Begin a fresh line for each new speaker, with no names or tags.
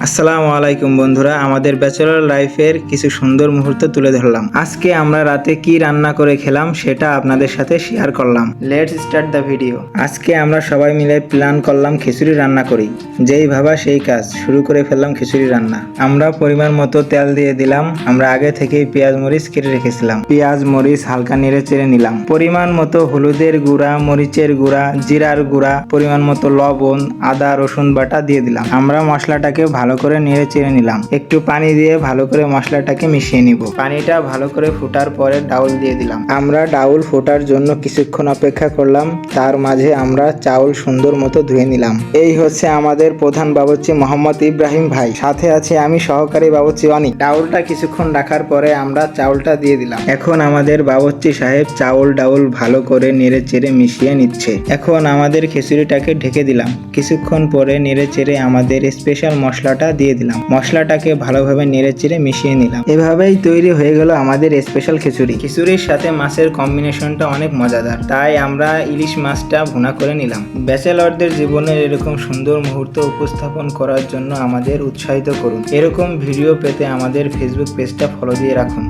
আসসালামু আলাইকুম বন্ধুরা, আমাদের ব্যাচেলর লাইফের কিছু সুন্দর মুহূর্ত তুলে ধরলাম। আজকে আমরা রাতে কি রান্না করে খেলাম সেটা আপনাদের সাথে শেয়ার করলাম। Let's start the video. আজকে আমরা সবাই মিলে প্ল্যান করলাম খিচুড়ি রান্না করি। যেই ভাবা সেই কাজ, শুরু করে ফেললাম খিচুড়ি রান্না। আমরা পরিমাণ মতো তেল দিয়ে দিলাম। আমরা আগে থেকেই পেঁয়াজ মরিচ কেটে রেখেছিলাম। পেঁয়াজ মরিচ হালকা নেড়ে চেড়ে নিলাম। পরিমাণ মতো হলুদের গুঁড়া, মরিচের গুঁড়া, জিরার গুঁড়া, পরিমাণ মতো লবণ, আদা রসুন বাটা দিয়ে দিলাম। আমরা মশলাটাকে ভালো করে নেড়ে চেড়ে নিলাম। একটু পানি দিয়ে ভালো করে মশলাটাকে মিশিয়ে নিব। পানিটা ভালো করে ফোটার পরে ডাউল দিয়ে দিলাম। আমরা ডাউল ফোটার জন্য কিছুক্ষণ অপেক্ষা করলাম। তার মাঝে আমরা চাউল সুন্দর মতো ধুয়ে নিলাম। এই হচ্ছে আমাদের প্রধান বাবুর্চি মোহাম্মদ ইব্রাহিম ভাই, সাথে আছে আমি সহকারী বাবুর্চি অনিক। ডাউলটা কিছুক্ষণ রাখার পরে আমরা চাউলটা দিয়ে দিলাম। এখন আমাদের বাবুর্চি সাহেব চাউল ডাউল ভালো করে নেড়ে চেড়ে মিশিয়ে নিচ্ছে। এখন আমাদের খিচুড়িটাকে ঢেকে দিলাম। কিছুক্ষণ পরে নেড়ে চেড়ে আমাদের স্পেশাল মশলাটা দিয়ে দিলাম। মশলাটাকে ভালোভাবে নেড়ে চেড়ে মিশিয়ে নিলাম। এভাবেই তৈরি হয়ে গেল আমাদের স্পেশাল খিচুড়ি। খিচুড়ির সাথে মাছের কম্বিনেশনটা অনেক মজাদার, তাই আমরা ইলিশ মাছটা ভুনা করে নিলাম। ব্যাচেলরদের জীবনের এরকম সুন্দর মুহূর্ত উপস্থাপন করার জন্য আমাদের উৎসাহিত করুন। এরকম ভিডিও পেতে আমাদের ফেসবুক পেজটা ফলো দিয়ে রাখুন।